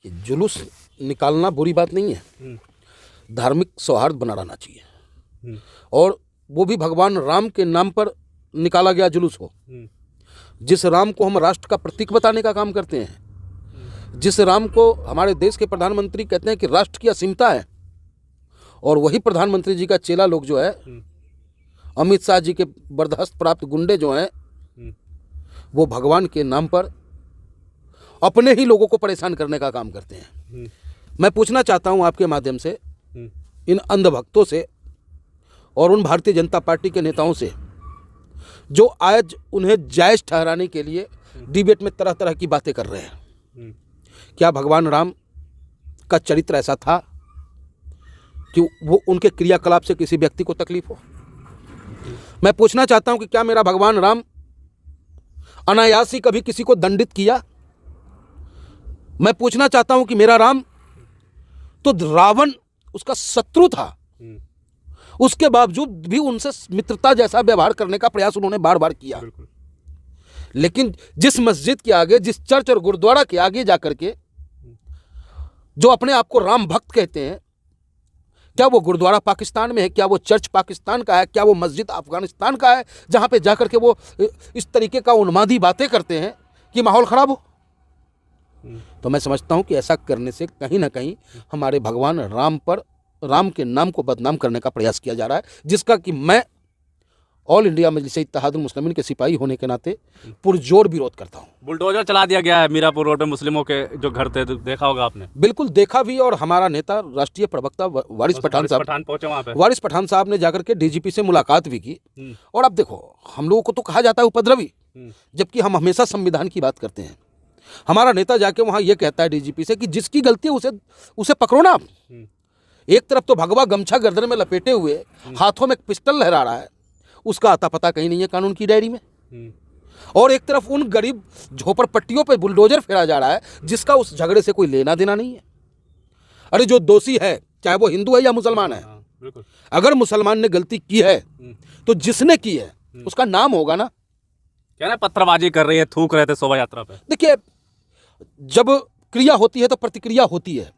कि जुलूस निकालना बुरी बात नहीं है, धार्मिक सौहार्द बना रहना चाहिए। और वो भी भगवान राम के नाम पर निकाला गया जुलूस हो, जिस राम को हम राष्ट्र का प्रतीक बताने का काम करते हैं, जिस राम को हमारे देश के प्रधानमंत्री कहते हैं कि राष्ट्र की असीमता है, और वही प्रधानमंत्री जी का चेला लोग जो है, अमित शाह जी के बर्दाश्त प्राप्त गुंडे जो हैं, वो भगवान के नाम पर अपने ही लोगों को परेशान करने का काम करते हैं। मैं पूछना चाहता हूं आपके माध्यम से इन अंधभक्तों से और उन भारतीय जनता पार्टी के नेताओं से जो आज उन्हें जायज़ ठहराने के लिए डिबेट में तरह तरह की बातें कर रहे हैं, क्या भगवान राम का चरित्र ऐसा था कि वो उनके क्रियाकलाप से किसी व्यक्ति को तकलीफ हो? मैं पूछना चाहता हूं कि क्या मेरा भगवान राम अनायास ही कभी किसी को दंडित किया? मैं पूछना चाहता हूं कि मेरा राम तो रावण उसका शत्रु था, उसके बावजूद भी उनसे मित्रता जैसा व्यवहार करने का प्रयास उन्होंने बार बार किया। लेकिन जिस मस्जिद के आगे, जिस चर्च और गुरुद्वारा के आगे जाकर के जो अपने आप को राम भक्त कहते हैं, क्या वो गुरुद्वारा पाकिस्तान में है? क्या वो चर्च पाकिस्तान का है? क्या वो मस्जिद अफगानिस्तान का है, जहां पे जाकर के वो इस तरीके का उन्मादी बातें करते हैं कि माहौल खराब हो? तो मैं समझता हूं कि ऐसा करने से कहीं ना कहीं हमारे भगवान राम पर, राम के नाम को बदनाम करने का प्रयास किया जा रहा है, जिसका कि मैं ऑल इंडिया मजलिस-ए-इत्तेहादुल मुस्लिमीन के सिपाही होने के नाते पुरजोर विरोध करता हूँ। बुलडोजर चला दिया गया है मीरापुर रोड पे मुस्लिमों के जो घर थे, देखा होगा आपने। बिल्कुल देखा भी, और हमारा नेता राष्ट्रीय प्रवक्ता वारिस पठान साहब पहुंचे वहाँ पे। वारिस पठान साहब ने जाकर के डीजीपी से मुलाकात भी की। और अब देखो, हम लोगों को तो कहा जाता है उपद्रवी, जबकि हम हमेशा संविधान की बात करते हैं। हमारा नेता जाके वहाँ ये कहता है डीजीपी से कि जिसकी गलती है उसे पकड़ो ना। एक तरफ तो भगवा गमछा गर्दन में लपेटे हुए हाथों में पिस्टल लहरा रहा है, उसका आता पता कहीं नहीं है कानून की डायरी में, और एक तरफ उन गरीब झोपड़पट्टियों पे बुलडोजर फेरा जा रहा है जिसका उस झगड़े से कोई लेना देना नहीं है। अरे जो दोषी है, चाहे वो हिंदू है या मुसलमान है, अगर मुसलमान ने गलती की है तो जिसने की है उसका नाम होगा ना। क्या ना पत्थरबाजी कर रही है, थूक रहे थे शोभा यात्रा पे। देखिए, जब क्रिया होती है तो प्रतिक्रिया होती है।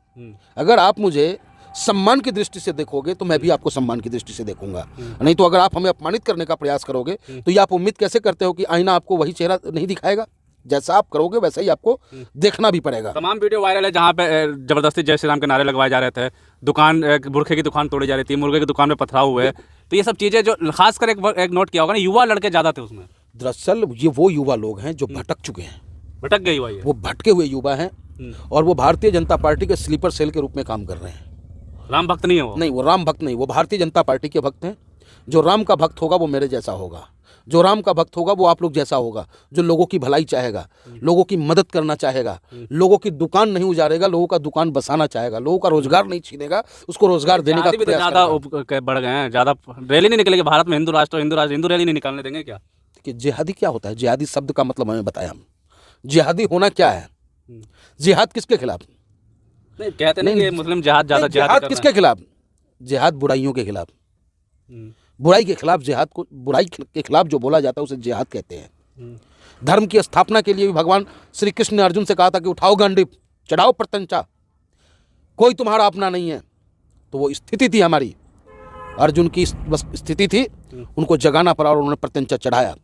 अगर आप मुझे सम्मान की दृष्टि से देखोगे तो मैं भी आपको सम्मान की दृष्टि से देखूंगा, नहीं तो अगर आप हमें अपमानित करने का प्रयास करोगे तो ये आप उम्मीद कैसे करते हो कि आईना आपको वही चेहरा नहीं दिखाएगा? जैसा आप करोगे वैसा ही आपको देखना भी पड़ेगा। तमाम वीडियो वायरल है जहाँ पे जबरदस्ती जय श्री राम के नारे लगवाए जा रहे थे, दुकान बुरखे की दुकान तोड़ी जा रही थी, मुर्गे की दुकान में पथराव हुए, तो ये सब चीज़ें जो खासकर एक नोट किया होगा ना, युवा लड़के ज़्यादा थे उसमें। दरअसल ये वो युवा लोग हैं जो भटक चुके हैं, भटक गई हुआ, वो भटके हुए युवा हैं, और वो भारतीय जनता पार्टी के स्लीपर सेल के रूप में काम कर रहे हैं। राम भक्त नहीं है वो। नहीं, वो राम भक्त नहीं, वो भारतीय जनता पार्टी के भक्त हैं। जो राम का भक्त होगा वो मेरे जैसा होगा, जो राम का भक्त होगा वो आप लोग जैसा होगा, जो लोगों की भलाई चाहेगा, लोगों की मदद करना चाहेगा, लोगों की दुकान नहीं उजाड़ेगा, लोगों का दुकान बसाना चाहेगा, लोगों का रोजगार नहीं छीनेगा, उसको रोजगार देने का प्रयास ज़्यादा बढ़ गए हैं, ज़्यादा रैली नहीं निकलेगी भारत में। हिंदू रैली नहीं निकालने देंगे क्या? कि जिहादी क्या होता है? जिहादी शब्द का मतलब हमें बताया हम। जिहादी होना क्या है? जिहाद किसके खिलाफ? नहीं, कहते नहीं कि मुस्लिम जिहाद ज़्यादा। जिहाद किसके खिलाफ? जिहाद बुराइयों के खिलाफ, बुराई के खिलाफ जिहाद को, बुराई के खिलाफ जो बोला जाता है उसे जिहाद कहते हैं। धर्म की स्थापना के लिए भी भगवान श्री कृष्ण ने अर्जुन से कहा था कि उठाओ गांडीव, चढ़ाओ प्रत्यंचा, कोई तुम्हारा अपना नहीं है। तो वो स्थिति थी हमारी, अर्जुन की बस स्थिति थी, उनको जगाना पड़ा और उन्होंने प्रत्यंचा चढ़ाया।